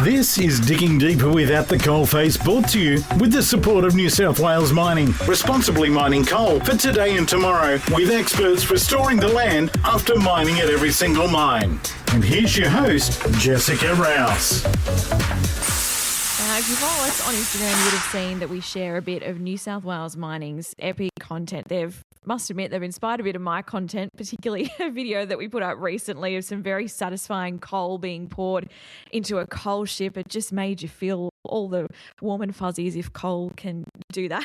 This is Digging Deeper Without the Coalface, brought to you with the support of New South Wales Mining, responsibly mining coal for today and tomorrow, with experts restoring the land after mining at every single mine. And here's your host, Jessica Rouse. If you follow us on Instagram, you would have seen that we share a bit of New South Wales Mining's epic content. Must admit, they've inspired a bit of my content, particularly a video that we put up recently of some very satisfying coal being poured into a coal ship. It just made you feel all the warm and fuzzies if coal can do that.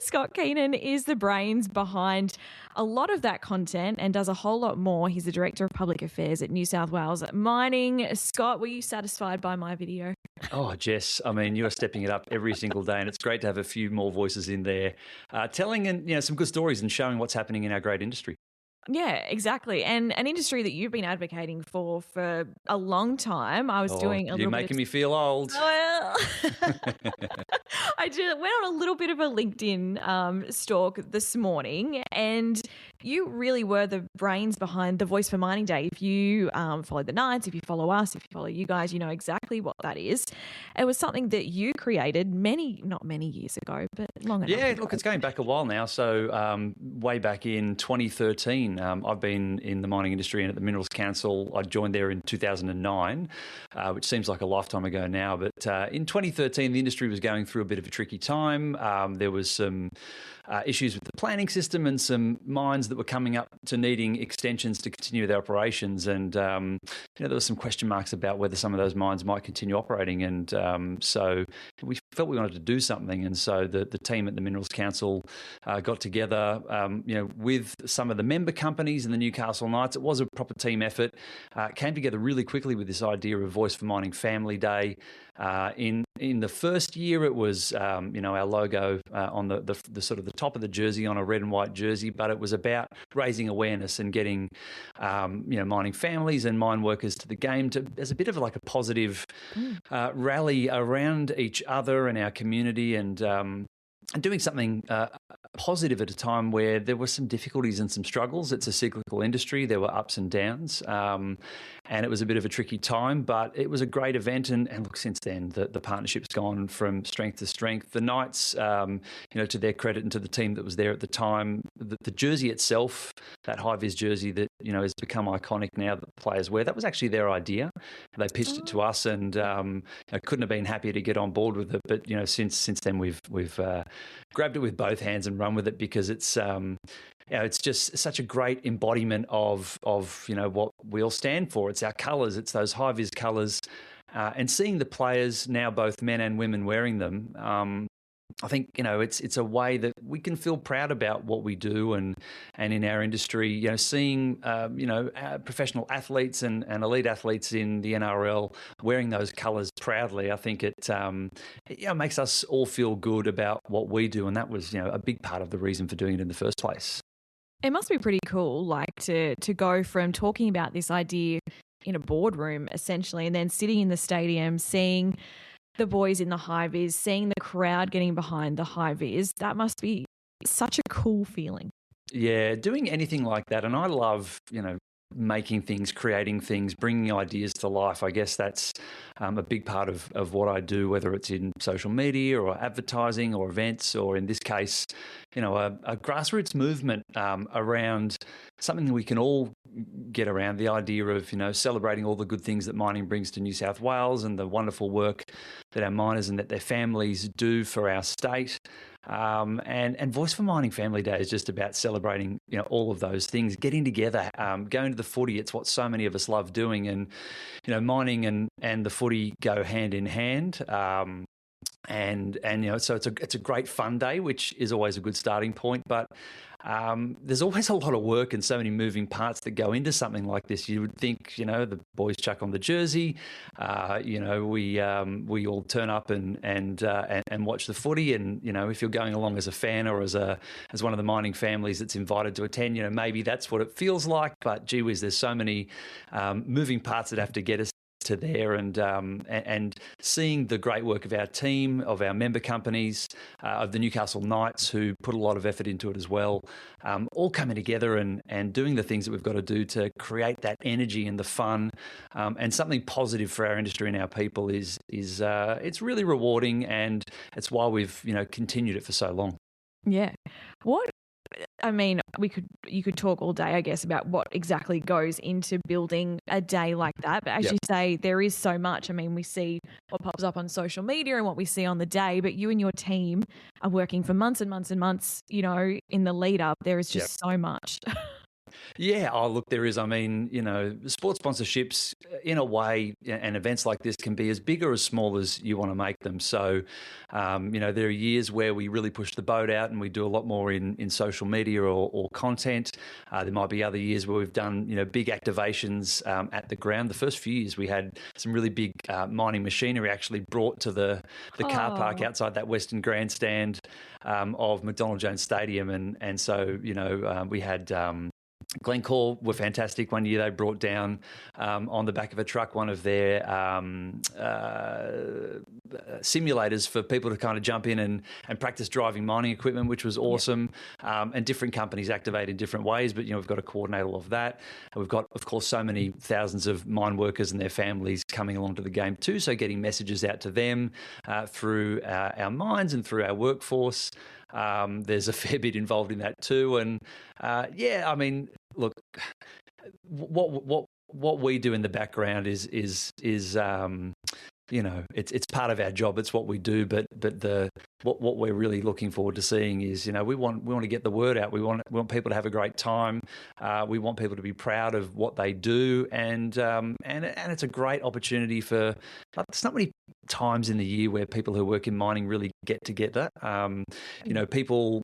Scott Keenan is the brains behind a lot of that content and does a whole lot more. He's the Director of Public Affairs at New South Wales Mining. Scott, were you satisfied by my video? Oh, Jess, I mean, you are stepping it up every single day, and it's great to have a few more voices in there telling some good stories and showing what's happening in our great industry. Yeah, exactly. And an industry that you've been advocating for a long time. I was doing a little bit. You're making me feel old. Well, I went on a little bit of a LinkedIn stalk this morning, and you really were the brains behind the Voice for Mining Day. If you follow the Knights, if you follow us, if you follow you guys, you know exactly what that is. It was something that you created not many years ago, but long enough. Yeah, look, it's going back a while now. So way back in 2013, I've been in the mining industry and at the Minerals Council. I joined there in 2009, which seems like a lifetime ago now. But in 2013, the industry was going through a bit of a tricky time. There was some issues with the planning system and some mines that were coming up to needing extensions to continue their operations. And, there were some question marks about whether some of those mines might continue operating. And so we felt we wanted to do something. And so the team at the Minerals Council got together, with some of the member companies and the Newcastle Knights. It was a proper team effort. Came together really quickly with this idea of Voice for Mining Family Day. In the first year, it was our logo on the sort of the top of the jersey on a red and white jersey, but it was about raising awareness and getting mining families and mine workers to the game as a bit of like a positive rally around each other and our community and doing something positive at a time where there were some difficulties and some struggles. It's a cyclical industry. There were ups and downs, and it was a bit of a tricky time, but it was a great event. And look, since then, the partnership's gone from strength to strength. The Knights, to their credit and to the team that was there at the time, the jersey itself, that high-vis jersey that, has become iconic now that the players wear, that was actually their idea. They pitched it to us and I couldn't have been happier to get on board with it. But, since then we've grabbed it with both hands and run with it because it's it's just such a great embodiment of what we all stand for. It's our colours. It's those high-vis colours. And seeing the players now, both men and women, wearing them, I think, it's a way that we can feel proud about what we do and in our industry, seeing, professional athletes and elite athletes in the NRL wearing those colours proudly. I think it makes us all feel good about what we do. And that was, a big part of the reason for doing it in the first place. It must be pretty cool, to go from talking about this idea in a boardroom, essentially, and then sitting in the stadium, seeing the boys in the high-vis, seeing the crowd getting behind the high-vis. That must be such a cool feeling. Yeah, doing anything like that. And I love, making things, creating things, bringing ideas to life. I guess that's a big part of what I do, whether it's in social media or advertising or events, or in this case, a grassroots movement around something that we can all get around, the idea of, celebrating all the good things that mining brings to New South Wales and the wonderful work that our miners and that their families do for our state. And Voice for Mining Family Day is just about celebrating, all of those things, getting together, going to the footy. It's what so many of us love doing. And, mining and the footy go hand in hand. So it's a great fun day, which is always a good starting point. But there's always a lot of work and so many moving parts that go into something like this. You would think, the boys chuck on the jersey, we all turn up and watch the footy. And if you're going along as a fan or as one of the mining families that's invited to attend, maybe that's what it feels like. But gee whiz, there's so many moving parts that have to get us to there, and seeing the great work of our team, of our member companies, of the Newcastle Knights, who put a lot of effort into it as well, all coming together and doing the things that we've got to do to create that energy and the fun, and something positive for our industry and our people is it's really rewarding, and it's why we've continued it for so long. Yeah. You could talk all day, I guess, about what exactly goes into building a day like that. But as you say, there is so much. I mean, we see what pops up on social media and what we see on the day, but you and your team are working for months and months and months, in the lead up. There is just so much. Yeah. Oh, look, there is. I mean, sports sponsorships, in a way, and events like this can be as big or as small as you want to make them. So, there are years where we really push the boat out and we do a lot more in social media or content. There might be other years where we've done, big activations at the ground. The first few years we had some really big mining machinery actually brought to the car park outside that Western Grandstand of McDonald Jones Stadium. And so, we had... Glencore were fantastic. One year they brought down on the back of a truck one of their simulators for people to kind of jump in and practice driving mining equipment, which was awesome. And different companies activate in different ways, but we've got to coordinate all of that. And we've got, of course, so many thousands of mine workers and their families coming along to the game too. So getting messages out to them through our mines and through our workforce. There's a fair bit involved in that too. And I mean, look, what we do in the background is it's part of our job. It's what we do. But what we're really looking forward to seeing is, we want to get the word out. We want people to have a great time. We want people to be proud of what they do, and it's a great opportunity for. There's not many times in the year where people who work in mining really get together. People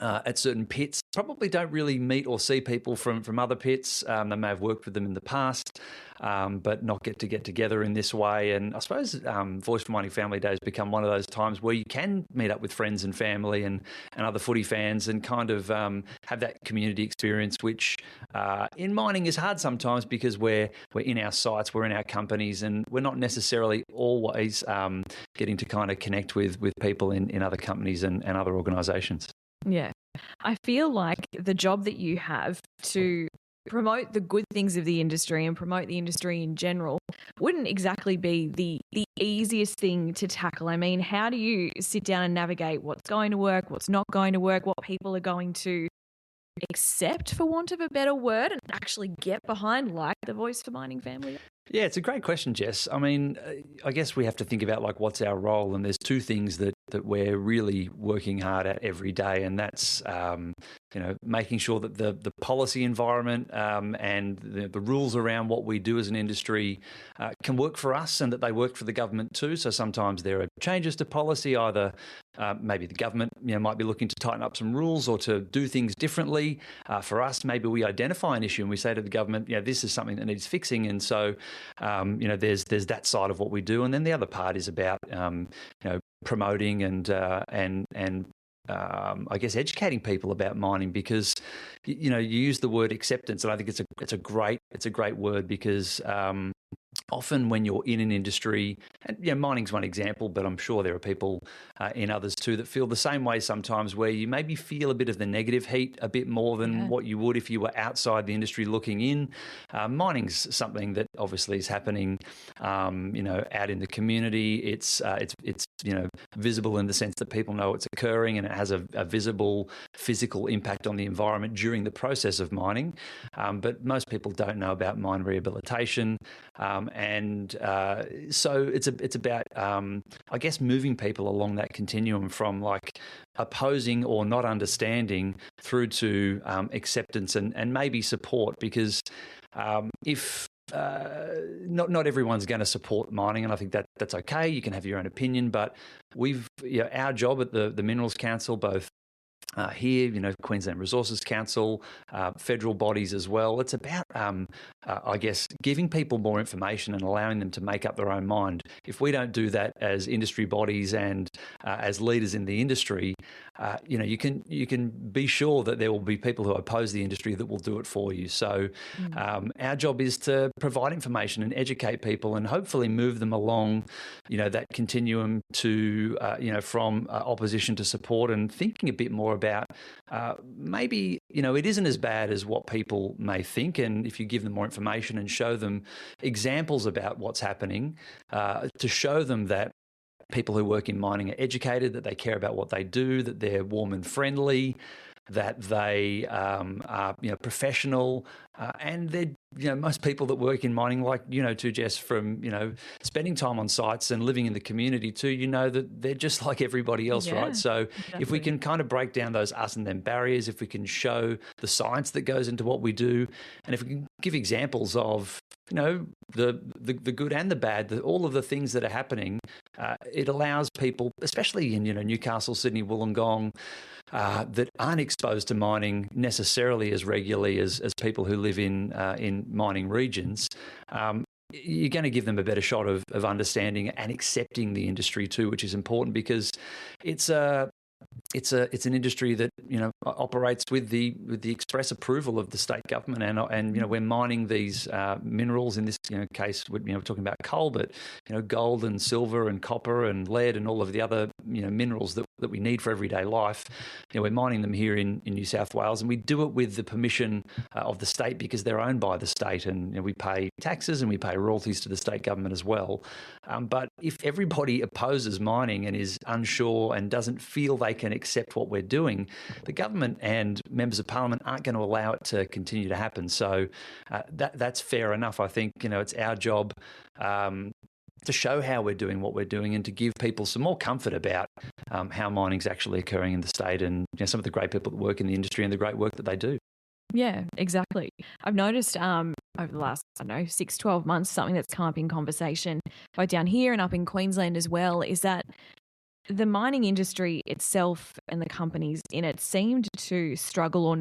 at certain pits probably don't really meet or see people from other pits. They may have worked with them in the past, but not get together in this way. And I suppose Voice for Mining Family Day has become one of those times where you can meet up with friends and family and other footy fans and kind of have that community experience, which in mining is hard sometimes because we're in our sites, we're in our companies, and we're not necessarily always getting to kind of connect with people in other companies and other organisations. Yeah. I feel like the job that you have to promote the good things of the industry and promote the industry in general wouldn't exactly be the easiest thing to tackle. I mean, how do you sit down and navigate what's going to work, what's not going to work, what people are going to accept, for want of a better word, and actually get behind, like the Voice for Mining Family? Yeah, it's a great question, Jess. I mean, I guess we have to think about what's our role, and there's two things that we're really working hard at every day, and that's making sure that the policy environment and the rules around what we do as an industry can work for us, and that they work for the government too. So sometimes there are changes to policy, either maybe the government might be looking to tighten up some rules or to do things differently. For us, maybe we identify an issue and we say to the government, this is something that needs fixing, and so there's that side of what we do, and then the other part is about promoting and I guess educating people about mining, because you use the word acceptance, and I think it's a great word, because often when you're in an industry, and mining's one example, but I'm sure there are people in others too that feel the same way sometimes, where you maybe feel a bit of the negative heat a bit more than what you would if you were outside the industry looking in. Mining's something that obviously is happening, out in the community. It's visible in the sense that people know it's occurring, and it has a visible physical impact on the environment during the process of mining. But most people don't know about mine rehabilitation. So it's about, I guess, moving people along that continuum from opposing or not understanding through to acceptance and maybe support, because if not everyone's going to support mining, and I think that's okay. You can have your own opinion, but our job at the Minerals Council, both here, Queensland Resources Council, federal bodies as well. It's about, I guess, giving people more information and allowing them to make up their own mind. If we don't do that as industry bodies and as leaders in the industry, you can be sure that there will be people who oppose the industry that will do it for you. So our job is to provide information and educate people and hopefully move them along, that continuum to, from opposition to support, and thinking a bit more about maybe, it isn't as bad as what people may think. And if you give them more information and show them examples about what's happening, to show them that people who work in mining are educated, that they care about what they do, that they're warm and friendly, that they are professional, and they're most people that work in mining, like too, Jess, from spending time on sites and living in the community too, that they're just like everybody else, right? So exactly. If we can kind of break down those us and them barriers, if we can show the science that goes into what we do, and if we can give examples of the good and the bad, all of the things that are happening, it allows people, especially in Newcastle, Sydney, Wollongong, that aren't exposed to mining necessarily as regularly as people who live in mining regions. You're going to give them a better shot of understanding and accepting the industry too, which is important, because it's an industry that operates with the express approval of the state government, and we're mining these minerals. In this case, we're talking about coal, but gold and silver and copper and lead and all of the other minerals that we need for everyday life. We're mining them here in New South Wales, and we do it with the permission of the state, because they're owned by the state, and we pay taxes and we pay royalties to the state government as well. But if everybody opposes mining and is unsure and doesn't feel they can accept what we're doing, the government and members of parliament aren't going to allow it to continue to happen. So that's fair enough. I think it's our job to show how we're doing what we're doing, and to give people some more comfort about how mining's actually occurring in the state, and some of the great people that work in the industry and the great work that they do. Yeah, exactly. I've noticed over the last, 6, 12 months, something that's come up in conversation both down here and up in Queensland as well, is that the mining industry itself and the companies in it seemed to struggle or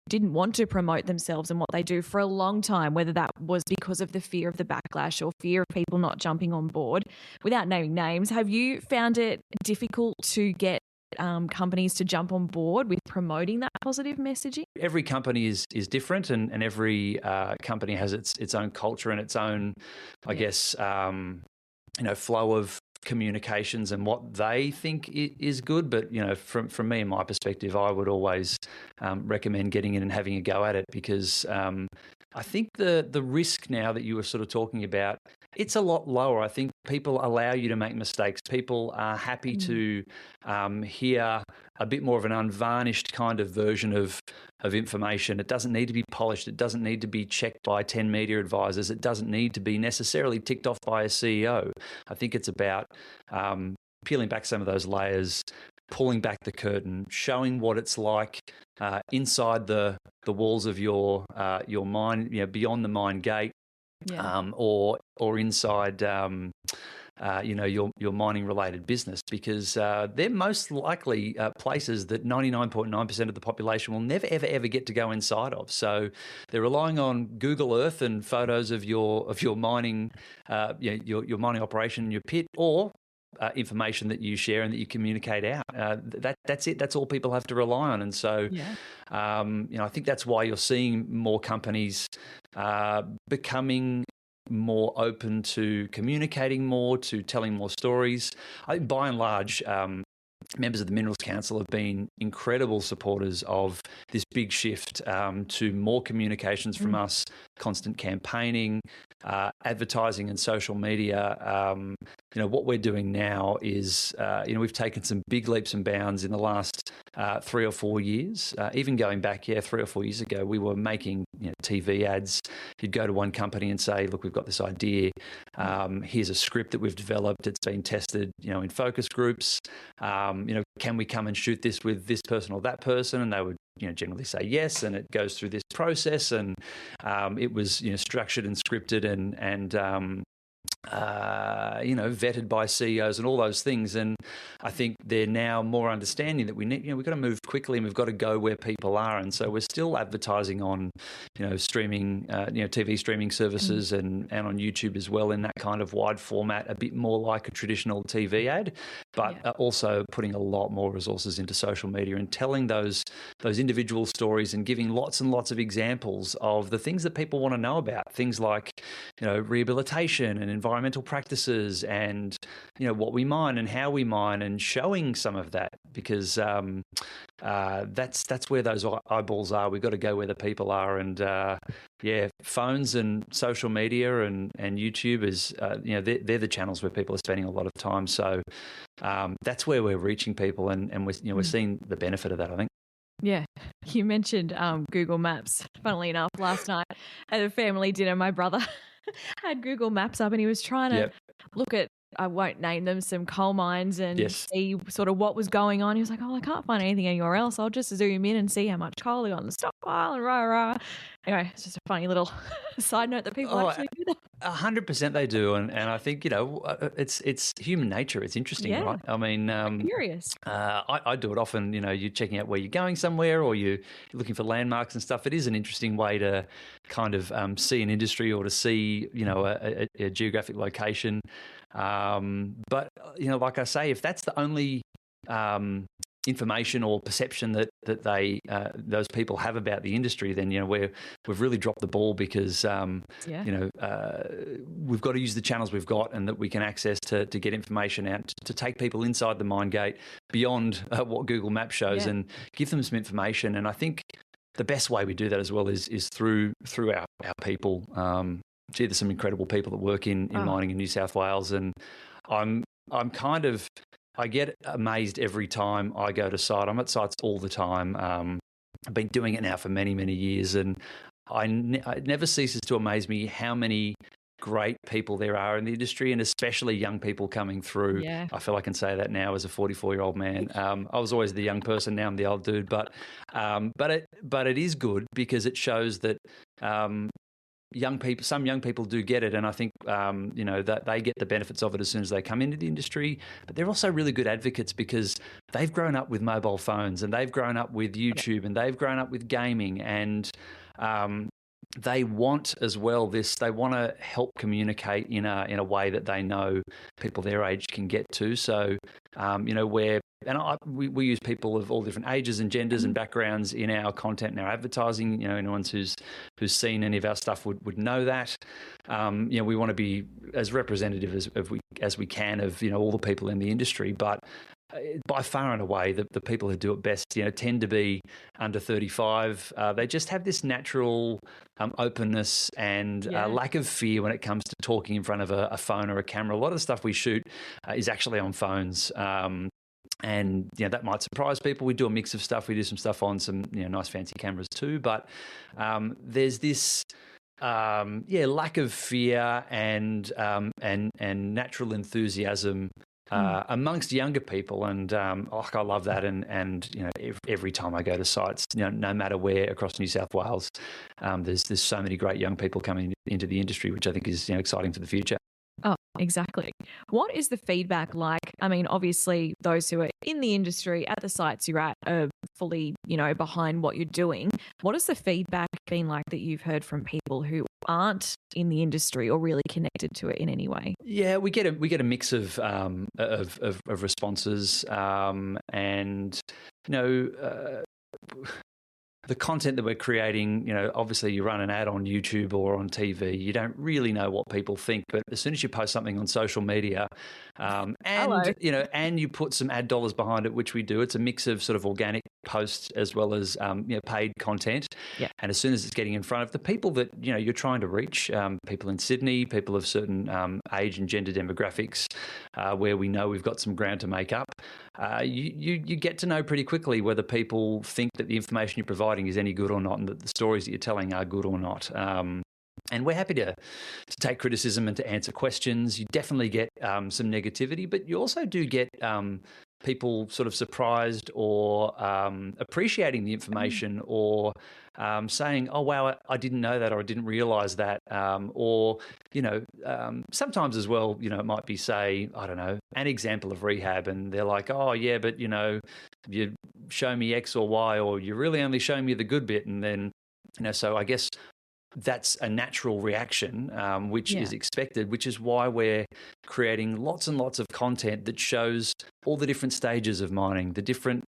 didn't want to promote themselves and what they do for a long time, whether that was because of the fear of the backlash or fear of people not jumping on board. Without naming names, have you found it difficult to get companies to jump on board with promoting that positive messaging? Every company is different, and every company has its own culture and its own, I guess, flow of communications and what they think is good. But from me and my perspective, I would always recommend getting in and having a go at it, because I think the risk now that you were sort of talking about, it's a lot lower. I think people allow you to make mistakes. People are happy to hear a bit more of an unvarnished kind of version of information. It doesn't need to be polished. It doesn't need to be checked by 10 media advisors. It doesn't need to be necessarily ticked off by a CEO. I think it's about peeling back some of those layers, pulling back the curtain, showing what it's like inside the walls of your mine, beyond the mine gate, or inside your mining related business, because they're most likely places that 99.9% of the population will never ever get to go inside of. So they're relying on Google Earth and photos of your mining your mining operation in your pit, or information that you share and that you communicate out. That's it. That's all people have to rely on. And so, I think that's why you're seeing more companies becoming more open to communicating more, to telling more stories. I think by and large, members of the Minerals Council have been incredible supporters of this big shift to more communications from us, constant campaigning, advertising and social media. What we're doing now is, we've taken some big leaps and bounds in the last 3 or 4 years. Even going back, 3 or 4 years ago, we were making TV ads. You'd go to one company and say, look, we've got this idea. Here's a script that we've developed. It's been tested, in focus groups. Can we come and shoot this with this person or that person? And they would generally say yes, and it goes through this process, and it was structured and scripted and vetted by CEOs and all those things. And I think they're now more understanding that we need, we've got to move quickly and we've got to go where people are. And so we're still advertising on, streaming, TV streaming services and on YouTube as well in that kind of wide format, a bit more like a traditional TV ad, but also putting a lot more resources into social media and telling those individual stories and giving lots and lots of examples of the things that people want to know about, things like, rehabilitation and environmental practices and, what we mine and how we mine, and showing some of that, because that's where those eyeballs are. We've got to go where the people are. And phones and social media and YouTube is, they're the channels where people are spending a lot of time. So that's where we're reaching people, and we're seeing the benefit of that, I think. Yeah, you mentioned Google Maps. Funnily enough, last night at a family dinner, my brother had Google Maps up and he was trying to look at, I won't name them, some coal mines and see sort of what was going on. He was like, I can't find anything anywhere else. I'll just zoom in and see how much coal they got on the stockpile and rah. Anyway, it's just a funny little side note that people actually do that. 100% they do, and I think it's human nature. It's interesting, right? I mean, I'm curious. I do it often. You're checking out where you're going somewhere, or you're looking for landmarks and stuff. It is an interesting way to kind of see an industry or to see a geographic location. But like I say, if that's the only information or perception that they those people have about the industry, then we've really dropped the ball, because we've got to use the channels we've got and that we can access to get information out, to take people inside the mine gate beyond what Google Maps shows, and give them some information. And I think the best way we do that as well is through our people. There's some incredible people that work in mining in New South Wales, and I'm kind of, I get amazed every time I go to site. I'm at sites all the time. I've been doing it now for many, many years, and it never ceases to amaze me how many great people there are in the industry, and especially young people coming through. Yeah. I feel I can say that now as a 44-year-old man. I was always the young person, now I'm the old dude. But it is good, because it shows that some young people do get it, and I think that they get the benefits of it as soon as they come into the industry. But they're also really good advocates, because they've grown up with mobile phones, and they've grown up with YouTube, and they've grown up with gaming, and they want as well this. They want to help communicate in a way that they know people their age can get to. So we use people of all different ages and genders and backgrounds in our content and our advertising. Anyone who's seen any of our stuff would know that. We want to be as representative as we can of all the people in the industry, but by far and away, the people who do it best, tend to be under 35. They just have this natural openness and lack of fear when it comes to talking in front of a phone or a camera. A lot of the stuff we shoot is actually on phones. And that might surprise people. We do a mix of stuff. We do some stuff on some nice fancy cameras too. But there's this lack of fear and natural enthusiasm amongst younger people, and I love that. And every time I go to sites, no matter where across New South Wales, there's so many great young people coming into the industry, which I think is exciting for the future. Oh, exactly. What is the feedback like? I mean, obviously, those who are in the industry at the sites you're at are fully, behind what you're doing. What has the feedback been like that you've heard from people who aren't in the industry or really connected to it in any way? Yeah, we get a mix of responses, and the content that we're creating, obviously you run an ad on YouTube or on TV, you don't really know what people think. But as soon as you post something on social media, and you put some ad dollars behind it, which we do, it's a mix of sort of organic posts as well as paid content. Yeah. And as soon as it's getting in front of the people that you're trying to reach, people in Sydney, people of certain age and gender demographics, where we know we've got some ground to make up, you get to know pretty quickly whether people think that the information you're providing is any good or not, and that the stories that you're telling are good or not. And we're happy to take criticism and to answer questions. You definitely get some negativity, but you also do get people sort of surprised or appreciating the information or saying, oh, wow, I didn't know that or I didn't realise that. Or, sometimes as well, it might be, say, I don't know, an example of rehab and they're like, oh, yeah, but, you show me X or Y or you're really only showing me the good bit. And then, so I guess that's a natural reaction, which is expected, which is why we're creating lots and lots of content that shows all the different stages of mining, the different,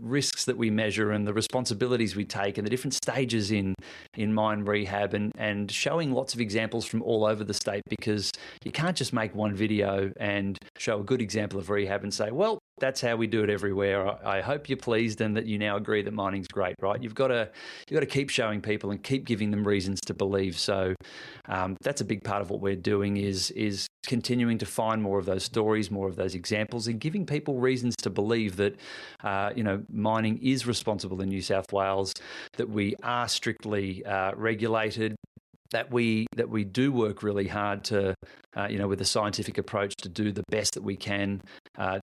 risks that we measure and the responsibilities we take and the different stages in mine rehab and showing lots of examples from all over the state, because you can't just make one video and show a good example of rehab and say, well, that's how we do it everywhere. I hope you're pleased and that you now agree that mining's great, right? You've got to keep showing people and keep giving them reasons to believe. So that's a big part of what we're doing is continuing to find more of those stories, more of those examples, and giving people reasons to believe that mining is responsible in New South Wales, that we are strictly regulated, that we do work really hard to, with a scientific approach to do the best that we can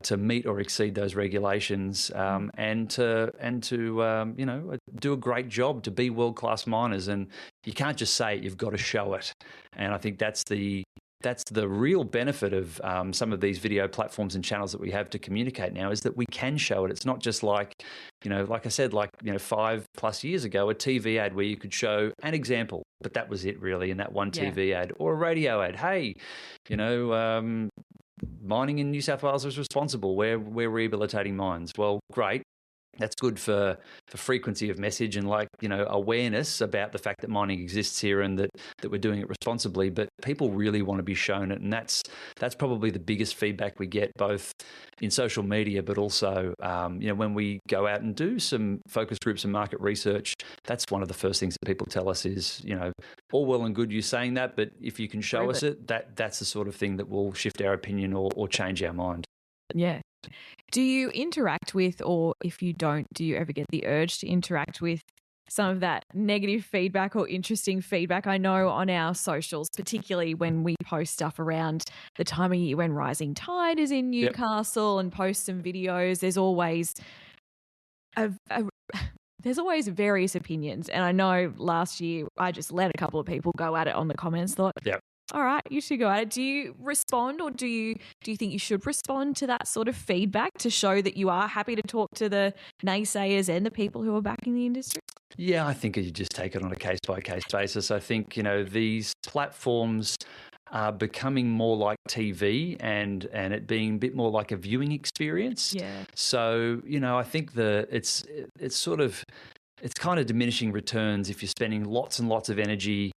to meet or exceed those regulations, and to do a great job to be world-class miners. And you can't just say it, you've got to show it. And I think that's the real benefit of some of these video platforms and channels that we have to communicate now, is that we can show it. It's not just like, like I said, 5+ years ago, a TV ad where you could show an example, but that was it really in that one TV ad, or a radio ad. Hey, mining in New South Wales is responsible. We're rehabilitating mines. Well, great. That's good for frequency of message and awareness about the fact that mining exists here and that we're doing it responsibly. But people really want to be shown it, and that's probably the biggest feedback we get, both in social media, but also when we go out and do some focus groups and market research. That's one of the first things that people tell us is, all well and good you saying that, but if you can show us it, that's the sort of thing that will shift our opinion or change our mind. Yeah. Do you interact with, or if you don't, do you ever get the urge to interact with some of that negative feedback or interesting feedback? I know on our socials, particularly when we post stuff around the time of year when Rising Tide is in Newcastle and post some videos, there's always there's always various opinions. And I know last year I just let a couple of people go at it on the comments, thought, all right, you should go at it. Do you respond, or do you think you should respond to that sort of feedback to show that you are happy to talk to the naysayers and the people who are backing the industry? Yeah, I think you just take it on a case-by-case basis. I think, these platforms are becoming more like TV and it being a bit more like a viewing experience. Yeah. So, I think it's kind of diminishing returns if you're spending lots and lots of energy,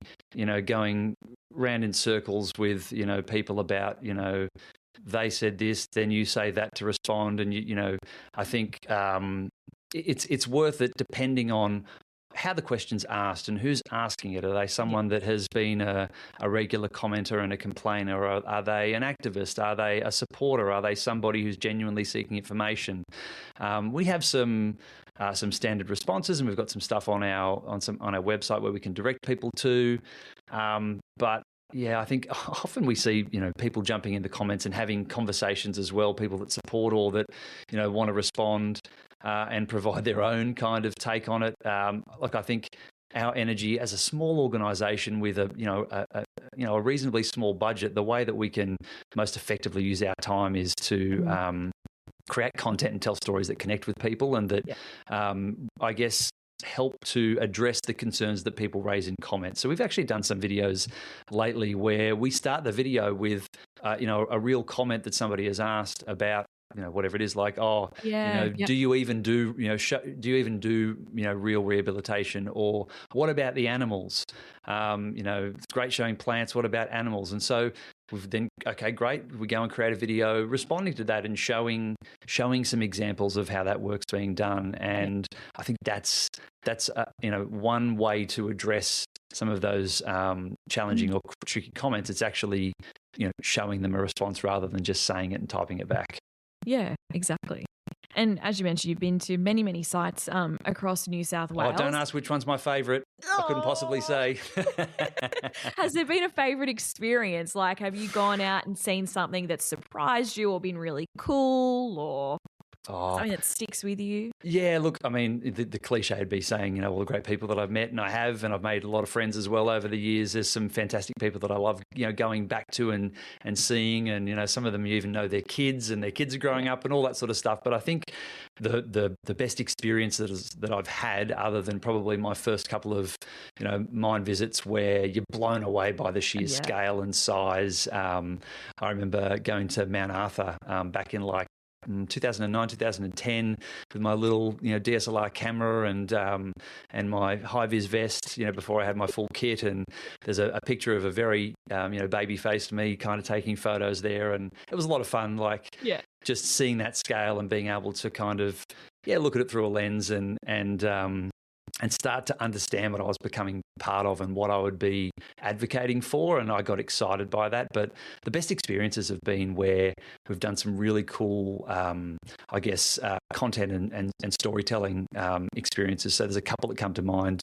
going round in circles with, people about, they said this, then you say that to respond. And, I think it's worth it depending on how the question's asked and who's asking it. Are they someone that has been a regular commenter and a complainer? Or are they an activist? Are they a supporter? Are they somebody who's genuinely seeking information? We have some standard responses, and we've got some stuff on our website where we can direct people to. But yeah, I think often we see, people jumping in the comments and having conversations as well, people that support or that, want to respond and provide their own kind of take on it. I think our energy as a small organisation with a reasonably small budget, the way that we can most effectively use our time is to create content and tell stories that connect with people and that, I guess, help to address the concerns that people raise in comments. So we've actually done some videos lately where we start the video with, a real comment that somebody has asked about, whatever it is, like, do you even do, real rehabilitation, or what about the animals? It's great showing plants. What about animals? And so we've then, okay, great. We go and create a video responding to that and showing some examples of how that work's being done. And I think that's one way to address some of those challenging or tricky comments. It's actually, showing them a response rather than just saying it and typing it back. Yeah, exactly. And as you mentioned, you've been to many, many sites across New South Wales. Oh, don't ask which one's my favourite. I couldn't possibly say. Has there been a favourite experience? Like, have you gone out and seen something that surprised you or been really cool or something that sticks with you? Yeah, look, I mean, the cliche would be saying, all the great people that I've met, and I have, and I've made a lot of friends as well over the years. There's some fantastic people that I love, going back to and seeing, and, some of them you even know their kids, and their kids are growing up and all that sort of stuff. But I think the best experience that I've had, other than probably my first couple of, mine visits where you're blown away by the sheer scale and size. I remember going to Mount Arthur back in 2009, 2010 with my little, DSLR camera and my high-vis vest, before I had my full kit. And there's a picture of a very, baby-faced me kind of taking photos there. And it was a lot of fun, just seeing that scale and being able to kind of, look at it through a lens and start to understand what I was becoming part of and what I would be advocating for. And I got excited by that. But the best experiences have been where we've done some really cool, content and storytelling experiences. So there's a couple that come to mind.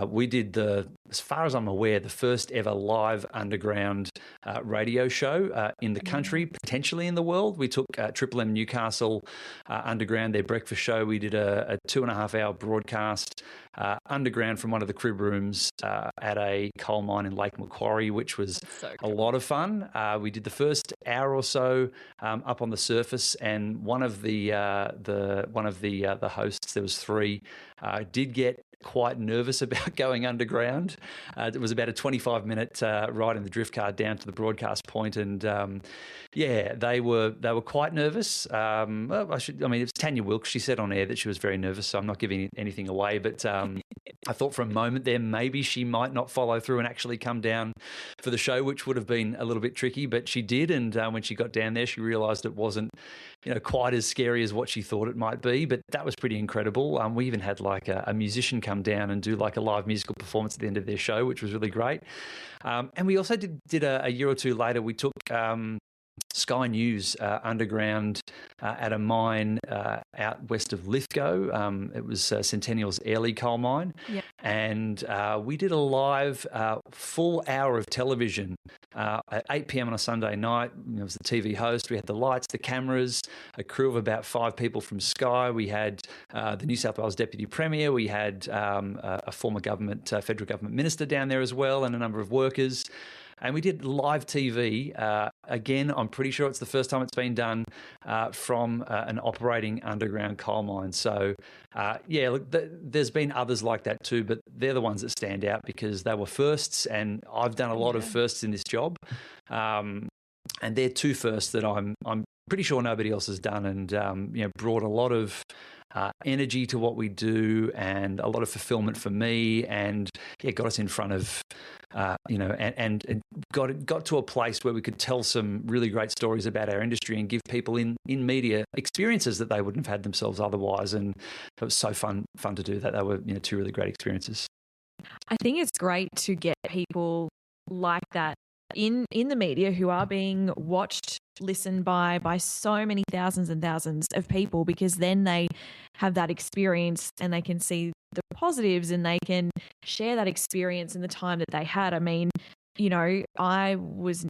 We did as far as I'm aware, the first ever live underground radio show in the country, potentially in the world. We took Triple M Newcastle underground, their breakfast show. We did a 2.5-hour broadcast underground from one of the crib rooms at a coal mine in Lake Macquarie, which was a lot of fun. We did the first hour or so up on the surface, and one of the hosts, there was three, did get quite nervous about going underground. It was about a 25-minute ride in the drift car down to the broadcast point, and they were quite nervous. It's Tanya Wilkes. She said on air that she was very nervous, so I'm not giving anything away. But I thought for a moment there maybe she might not follow through and actually come down for the show, which would have been a little bit tricky. But she did, and when she got down there, she realised it wasn't quite as scary as what she thought it might be. But that was pretty incredible. We even had a musician come down and do a live musical performance at the end of their show, which was really great. And we also did a year or two later, we took Sky News underground at a mine out west of Lithgow. It was Centennial's Airlie coal mine. Yep. And we did a live full hour of television at 8 p.m. on a Sunday night. It was the TV host. We had the lights, the cameras, a crew of about 5 people from Sky. We had the New South Wales Deputy Premier. We had a former federal government minister down there as well, and a number of workers. And we did live TV. Again, I'm pretty sure it's the first time it's been done from an operating underground coal mine. So, there's been others like that too, but they're the ones that stand out because they were firsts, and I've done a lot of firsts in this job. And they're 2 firsts that I'm pretty sure nobody else has done, and brought a lot of energy to what we do and a lot of fulfillment for me, and got us in front of and got to a place where we could tell some really great stories about our industry and give people in media experiences that they wouldn't have had themselves otherwise. And it was so fun to do that. They were 2 really great experiences. I think it's great to get people like that in the media who are being watched, listened by so many thousands and thousands of people, because then they have that experience and they can see the positives and they can share that experience in the time that they had. I mean, I was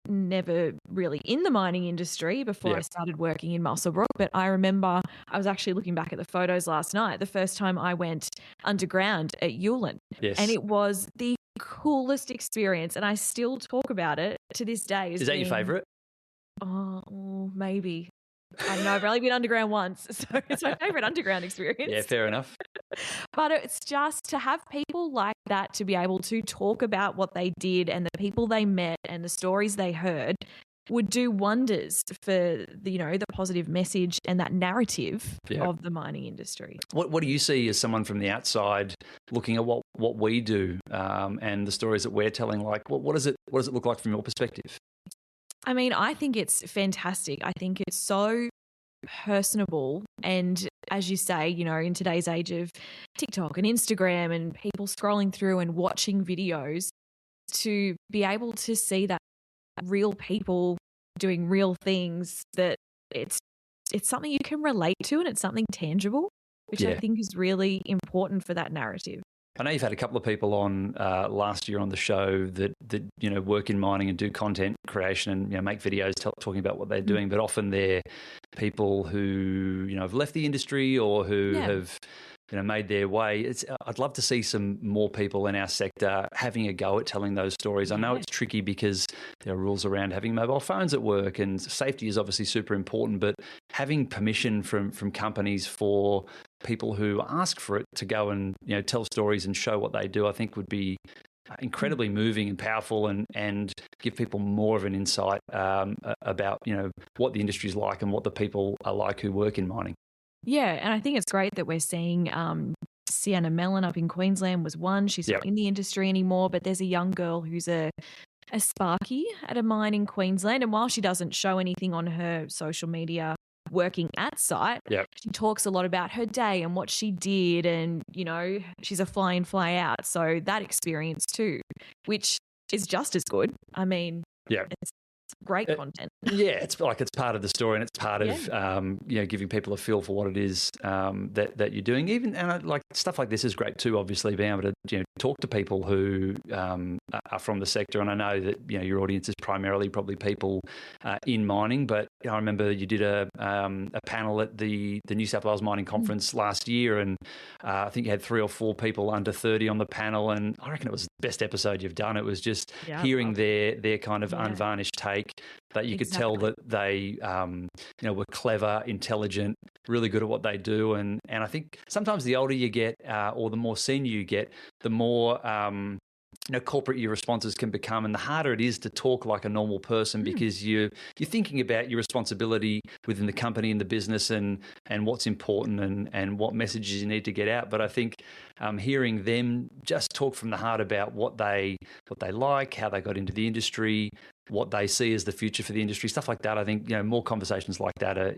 never really in the mining industry before I started working in Muswellbrook, but I remember I was actually looking back at the photos last night, the first time I went underground at Yulin. Yes. And it was the coolest experience, and I still talk about it to this day. Is that your favourite? Oh, maybe. I don't know. I've only been underground once, so it's my favourite underground experience. Yeah, fair enough. But it's just to have people like that to be able to talk about what they did and the people they met and the stories they heard would do wonders for the positive message and that narrative of the mining industry. What do you see as someone from the outside looking at what we do and the stories that we're telling? What does it look like from your perspective? I mean, I think it's fantastic. I think it's so personable. And as you say, in today's age of TikTok and Instagram and people scrolling through and watching videos, to be able to see that real people doing real things, that it's it's something you can relate to, and it's something tangible, which I think is really important for that narrative. I know you've had a couple of people on last year on the show that work in mining and do content creation and make videos talking about what they're doing, but often they're people who have left the industry or who have made their way. I'd love to see some more people in our sector having a go at telling those stories. I know it's tricky because there are rules around having mobile phones at work, and safety is obviously super important, but having permission from companies for people who ask for it to go and tell stories and show what they do, I think would be incredibly moving and powerful, and give people more of an insight about what the industry is like and what the people are like who work in mining. Yeah, and I think it's great that we're seeing Sienna Mellon up in Queensland was one. She's not in the industry anymore, but there's a young girl who's a sparky at a mine in Queensland, and while she doesn't show anything on her social media working at site, she talks a lot about her day and what she did, and she's a fly in, fly out, so that experience too, which is just as good. I mean, it's great content. It's part of the story, and it's part of giving people a feel for what it is that you're doing. Even like stuff like this is great too. Obviously, being able to talk to people who are from the sector. And I know that your audience is primarily probably people in mining. But I remember you did a panel at the New South Wales Mining Conference last year, and I think you had 3 or 4 people under 30 on the panel, and I reckon it was the best episode you've done. It was just hearing their kind of unvarnished take. That you could tell that they, were clever, intelligent, really good at what they do, and I think sometimes the older you get, or the more senior you get, the more corporate your responses can become, and the harder it is to talk like a normal person because you're thinking about your responsibility within the company and the business, and what's important and what messages you need to get out. But I think hearing them just talk from the heart about what they like, how they got into the industry, what they see as the future for the industry, stuff like that. I think more conversations like that are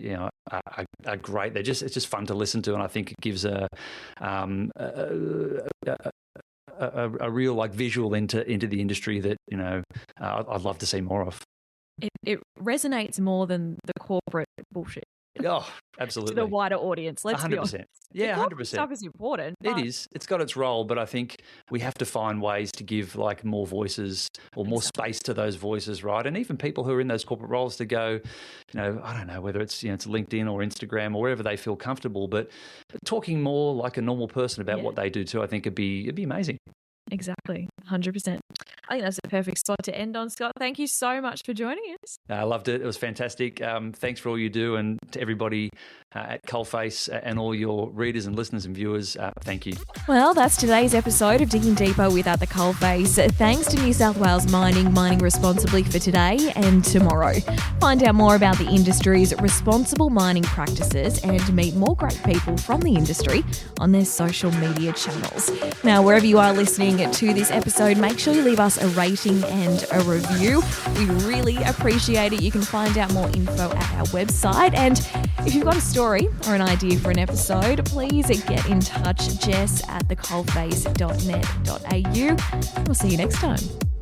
great. It's just fun to listen to, and I think it gives a real visual into the industry that I'd love to see more of. It resonates more than the corporate bullshit. Oh, absolutely. To the wider audience, let's 100%. Be honest. Yeah, 100%. Stuff is important. It is. It's got its role, but I think we have to find ways to give more voices or more space to those voices, right? And even people who are in those corporate roles to go, I don't know whether it's it's LinkedIn or Instagram or wherever they feel comfortable, but talking more like a normal person about what they do too, I think it'd be amazing. Exactly, 100%. I think that's a perfect spot to end on, Scott. Thank you so much for joining us. I loved it. It was fantastic. Thanks for all you do, and to everybody at Coalface and all your readers and listeners and viewers, thank you. Well, that's today's episode of Digging Deeper with At the Coalface. Thanks to New South Wales mining responsibly for today and tomorrow. Find out more about the industry's responsible mining practices and meet more great people from the industry on their social media channels. Now, wherever you are listening to this episode, make sure you leave us a rating and a review. We really appreciate it. You can find out more info at our website. And if you've got a story or an idea for an episode, please get in touch, Jess at thecoalface.net.au. We'll see you next time.